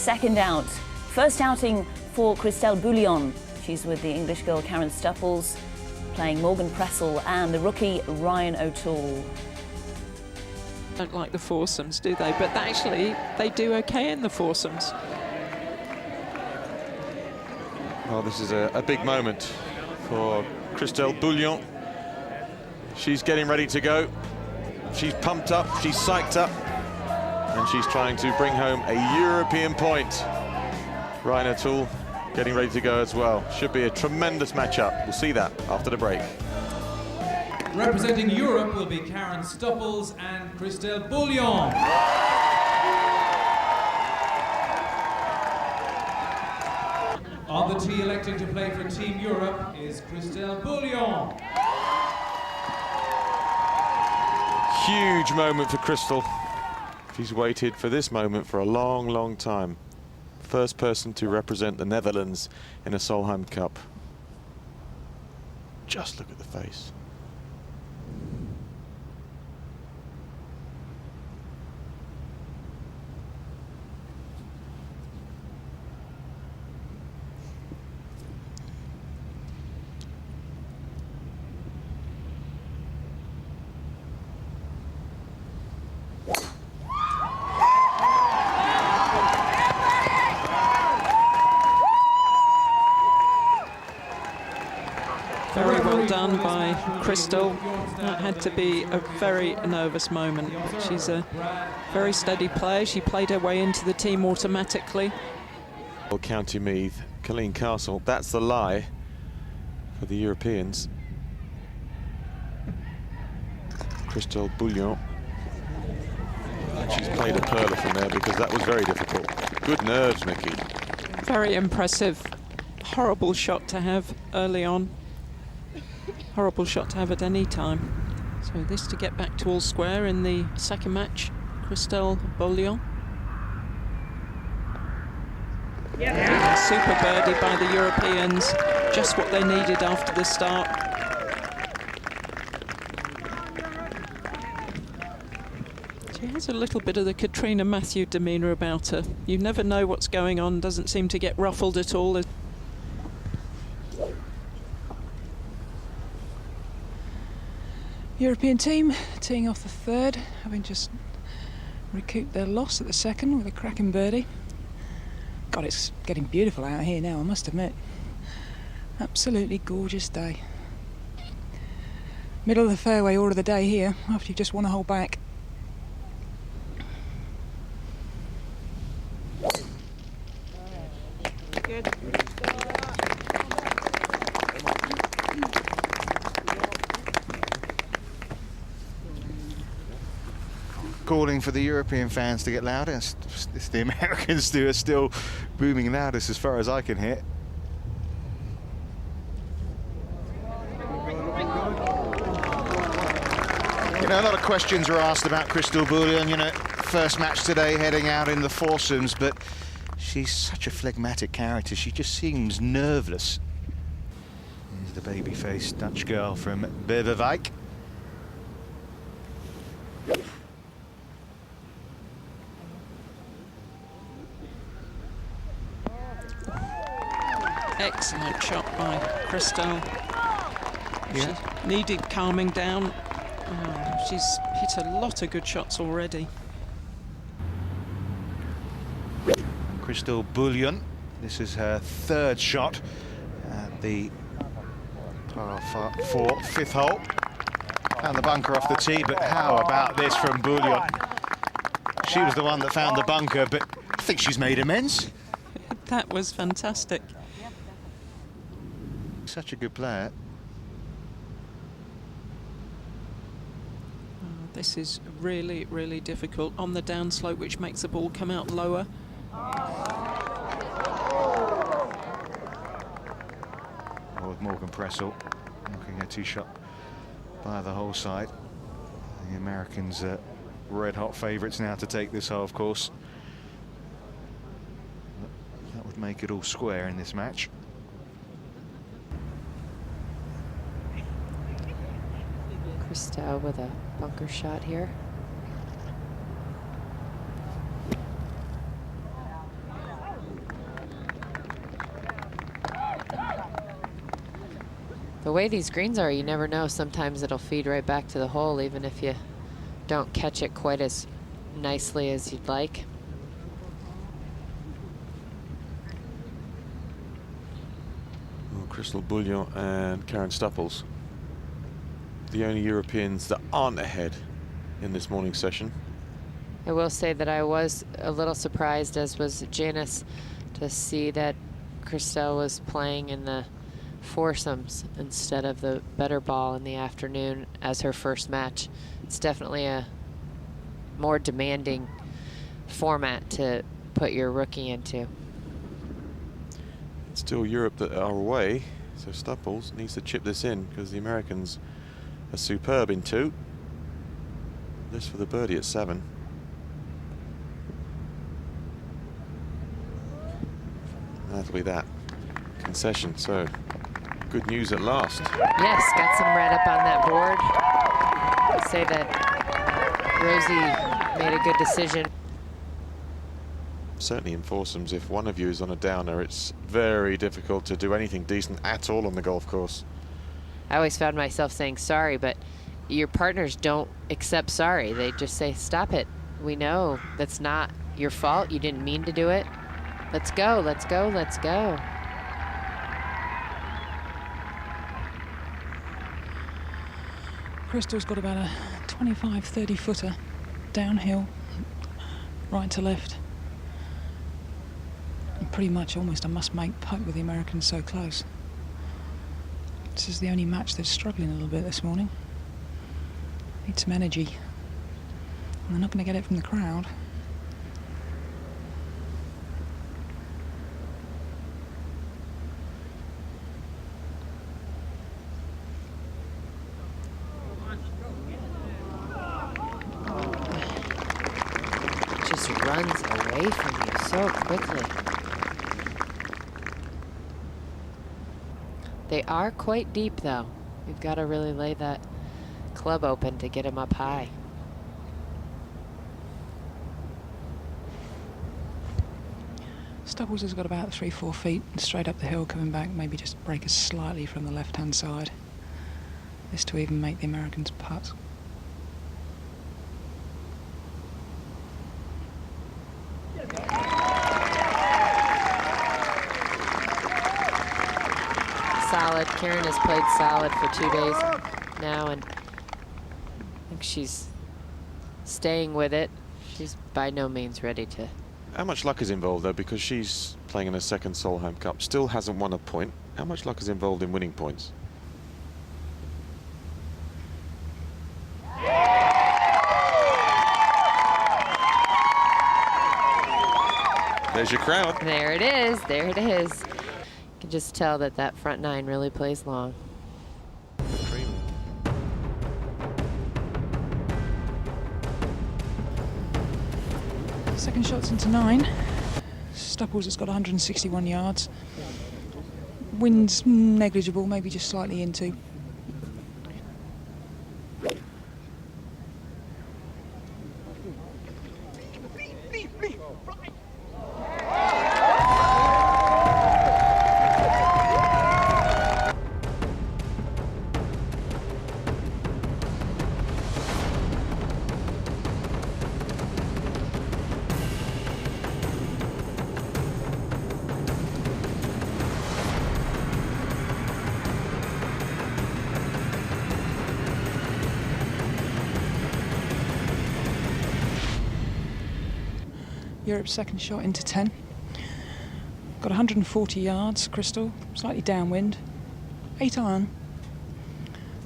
second out. First outing for Christel boeljon. She's with the English girl Karin Stupples, playing Morgan Pressel and the rookie Ryan O'Toole. Don't like the foursomes, do they? But actually, they do okay in the foursomes. Well, this is a big moment for Christel boeljon. She's getting ready to go. She's pumped up, she's psyched up, and she's trying to bring home a European point. Ryan O'Toole getting ready to go as well. Should be a tremendous matchup. We'll see that after the break. Representing Europe will be Karin Stupples and Christel boeljon. On the tee electing to play for Team Europe is Christel boeljon. Huge moment for Christel. She's waited for this moment for a long, long time. First person to represent the Netherlands in a Solheim Cup. Just look at the face. Very well done by Christel. That had to be a very nervous moment. But she's a very steady player. She played her way into the team automatically. County Meath, Colleen Castle, that's the lie for the Europeans. Christel boeljon. She's played a perler from there because that was very difficult. Good nerves, Mickey. Very impressive. Horrible shot to have early on. Horrible shot to have at any time. So this to get back to all square in the second match. Christel boeljon. Yeah. Super birdie by the Europeans. Just what they needed after the start. She has a little bit of the Katrina Matthew demeanour about her. You never know what's going on. Doesn't seem to get ruffled at all. European team teeing off the third, having just recouped their loss at the second with a cracking birdie. God, it's getting beautiful out here now, I must admit. Absolutely gorgeous day. Middle of the fairway order of the day here, after you've just won a hole back. Good. Calling for the European fans to get louder. It's the Americans do are still booming loudest as far as I can hear. You know, a lot of questions are asked about Christel boeljon. You know, first match today heading out in the foursomes, but she's such a phlegmatic character. She just seems nerveless. Here's the baby-faced Dutch girl from Beverwijk. Excellent shot by Christel. Yeah. She needed calming down. She's hit a lot of good shots already. Christel boeljon. This is her third shot at the par 4 fifth hole. Found the bunker off the tee, but how about this from boeljon? She was the one that found the bunker, but I think she's made amends. That was fantastic. Such a good player. This is really, really difficult on the downslope, which makes the ball come out lower. Oh, with Morgan Pressel knocking a tee shot by the hole side. The Americans are red-hot favourites now to take this hole, of course. That would make it all square in this match. Christel with a bunker shot here. The way these greens are, you never know. Sometimes it'll feed right back to the hole, even if you don't catch it quite as nicely as you'd like. Well, Christel Boeljon and Karin Stupples, the only Europeans that aren't ahead in this morning session. I will say that I was a little surprised, as was Janice, to see that Christel was playing in the foursomes instead of the better ball in the afternoon as her first match. It's definitely a more demanding format to put your rookie into. It's still Europe that are away, so Stupples needs to chip this in because the Americans are superb in 2. This for the birdie at 7. That'll be that concession. So good news at last. Yes, got some red up on that board. I'd say that Rosie made a good decision. Certainly in foursomes, if one of you is on a downer, it's very difficult to do anything decent at all on the golf course. I always found myself saying sorry, but your partners don't accept sorry. They just say, stop it. We know that's not your fault. You didn't mean to do it. Let's go, let's go, let's go. Christel's got about a 25, 30 footer downhill, right to left. And pretty much almost a must-make putt with the Americans so close. This is the only match that's struggling a little bit this morning. Need some energy. And they're not going to get it from the crowd. Just runs away from you so quickly. They are quite deep, though. You've got to really lay that club open to get them up high. Stupples has got about 3-4 feet straight up the hill, coming back, maybe just break us slightly from the left-hand side. This to even make the Americans putt. Solid. Karin has played solid for 2 days now, and I think she's staying with it. She's by no means ready to. How much luck is involved, though, because she's playing in a second Solheim Cup, still hasn't won a point. How much luck is involved in winning points? There's your crowd. There it is. There it is. You can just tell that that front 9 really plays long. Second shot's into 9. Stupples has got 161 yards. Wind's negligible, maybe just slightly into. Europe's second shot into 10. Got 140 yards, Christel, slightly downwind. 8 iron.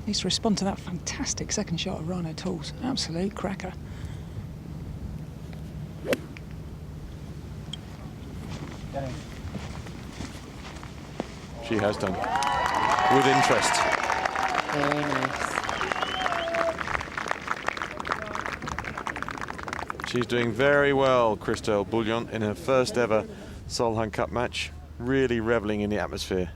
Needs to respond to that fantastic second shot of Ryan O'Toole's. Absolute cracker. She has done. With interest. Very nice. She's doing very well, Christel Boeljon, in her first ever Solheim Cup match. Really reveling in the atmosphere.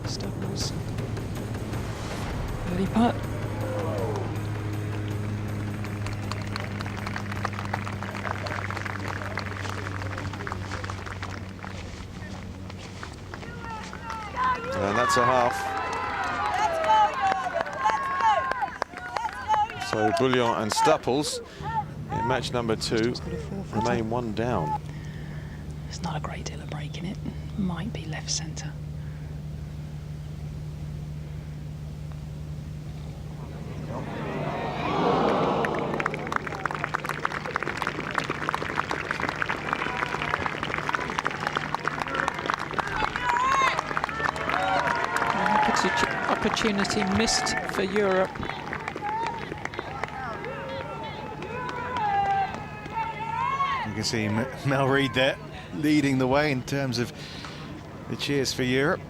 Stupples Steady putt. And that's a half. So Boeljon and Stupples in match number 2 remain 1 down. There's not a great deal of break in it. Might be left centre. Opportunity missed for Europe. You can see Mel Reid there leading the way in terms of the cheers for Europe.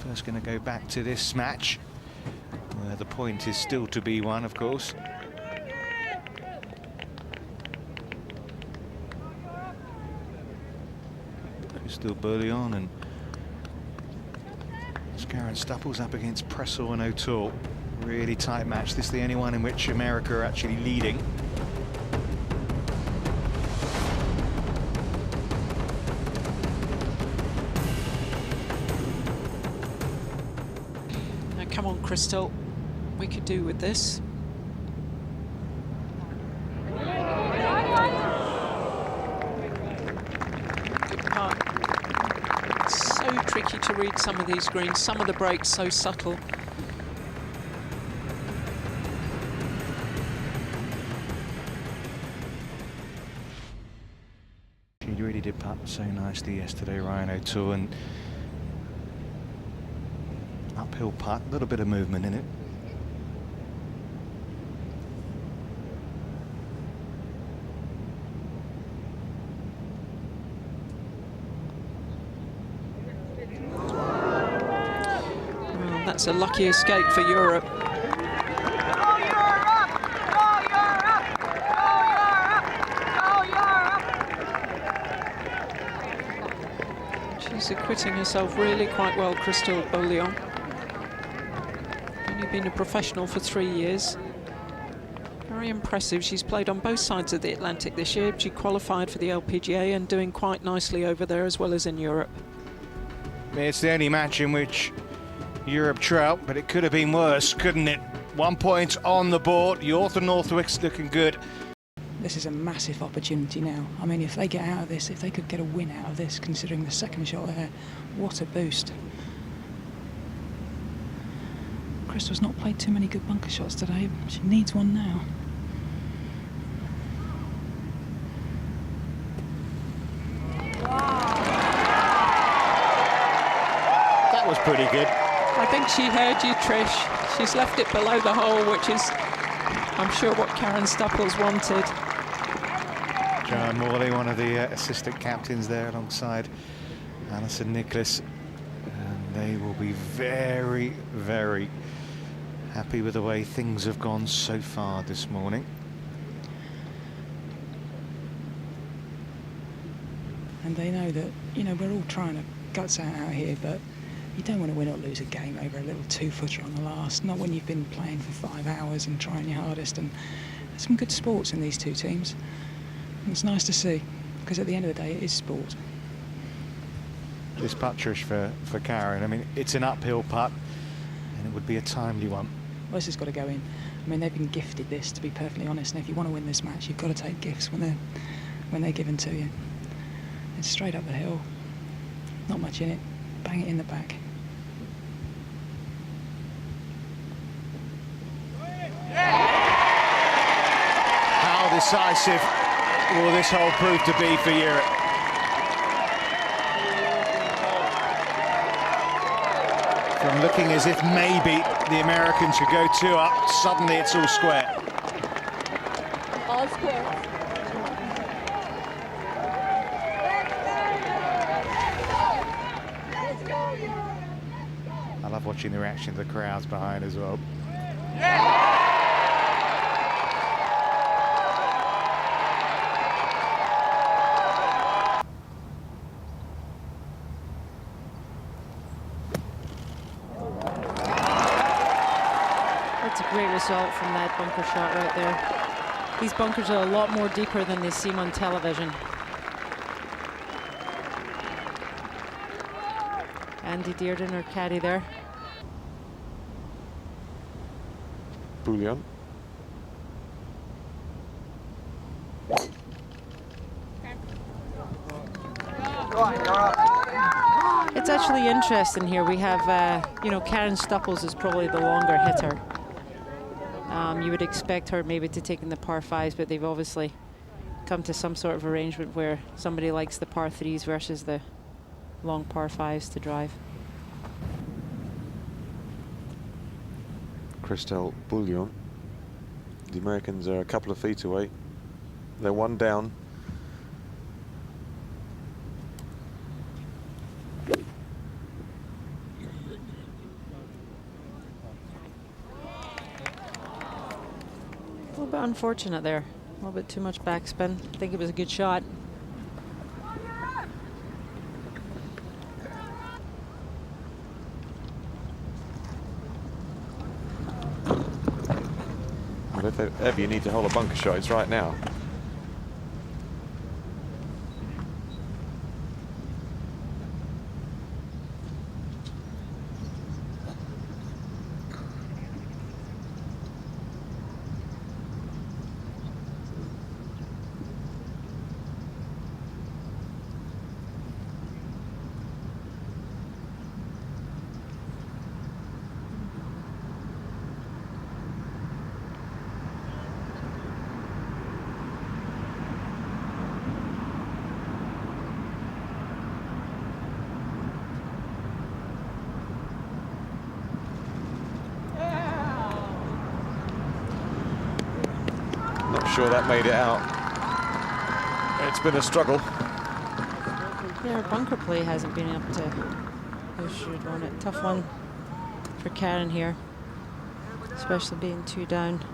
First going to go back to this match, where the point is still to be won, of course. Christel Boeljon and Karin Stupples up against Pressel and O'Toole. Really tight match. This is the only one in which America are actually leading. Now come on, Christel. We could do with this. Good putt. So tricky to read some of these greens. Some of the breaks so subtle. He really did putt so nicely yesterday, Ryan O'Toole, and uphill putt, a little bit of movement in it. Well, that's a lucky escape for Europe. She's acquitting herself really quite well, Christel Boeljon. Only been a professional for 3 years. Very impressive. She's played on both sides of the Atlantic this year. She qualified for the LPGA and doing quite nicely over there as well as in Europe. It's the only match in which Europe trout, but it could have been worse, couldn't it? 1 point on the board. York and Northwick's looking good. This is a massive opportunity now. I mean, if they get out of this, if they could get a win out of this, considering the second shot there, what a boost. Christel's not played too many good bunker shots today. She needs one now. That was pretty good. I think she heard you, Trish. She's left it below the hole, which is, I'm sure, what Karin Stupples wanted. Joanne Morley, one of the assistant captains there alongside Alison Nicholas. And they will be very, very happy with the way things have gone so far this morning. And they know that, you know, we're all trying to guts out here, but you don't want to win or lose a game over a little two-footer on the last, not when you've been playing for 5 hours and trying your hardest. And there's some good sports in these two teams. And it's nice to see, because at the end of the day, it is sport. This putt, Trish, for Karin, I mean, it's an uphill putt, and it would be a timely one. Well, this has got to go in. I mean, they've been gifted this, to be perfectly honest, and if you want to win this match, you've got to take gifts when they're given to you. It's straight up the hill, not much in it, bang it in the back. How decisive will this hole prove to be for Europe? From looking as if maybe the Americans could go 2 up, suddenly it's all square. All square. I love watching the reaction of the crowds behind as well. result from that bunker shot right there. These bunkers are a lot more deeper than they seem on television. Andy Dearden, her caddy there. Boeljon. It's actually interesting here. We have, you know, Karin Stupples is probably the longer hitter. You would expect her maybe to take in the par 5s, but they've obviously come to some sort of arrangement where somebody likes the par 3s versus the long par 5s to drive. Christel Boeljon. The Americans are a couple of feet away. They're one down. A little bit unfortunate there. A little bit too much backspin. I think it was a good shot. But if ever you need to hold a bunker shot, it's right now. Not sure that made it out. It's been a struggle. Yeah, her bunker play hasn't been up to who should want it. Tough one for Karin here, especially being 2 down.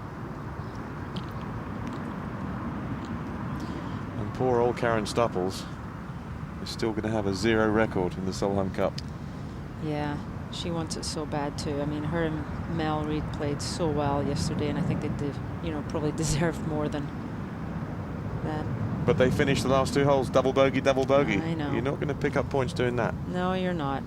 And poor old Karin Stupples is still going to have a 0 record in the Solheim Cup. Yeah, she wants it so bad too. I mean, her and Mel Reid played so well yesterday, and I think they did, you know, probably deserved more than that. But they finished the last 2 holes, double bogey, double bogey. I know. You're not going to pick up points doing that. No, you're not.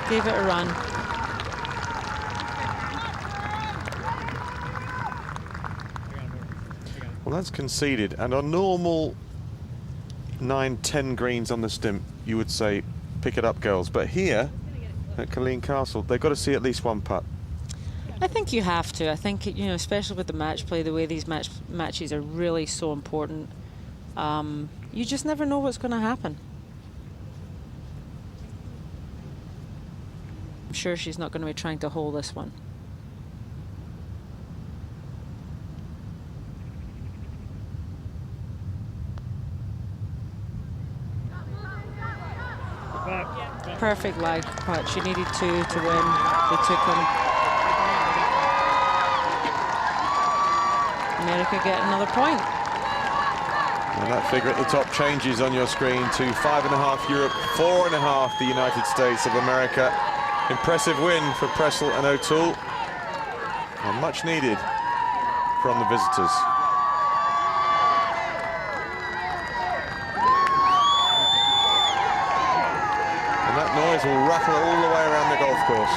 Gave it a run. Well, that's conceded. And on normal 9-10 greens on the stimp, you would say, pick it up, girls. But here at Killeen Castle, they've got to see at least 1 putt. I think you have to. I think, you know, especially with the match play, the way these matches are really so important. You just never know what's going to happen. I'm sure she's not going to be trying to hold this one. Perfect lag putt. She needed 2 to win. They took them. America get another point. And that figure at the top changes on your screen to 5.5 Europe, 4.5 the United States of America. Impressive win for Pressel and O'Toole, and much needed from the visitors. And that noise will rattle all the way around the golf course.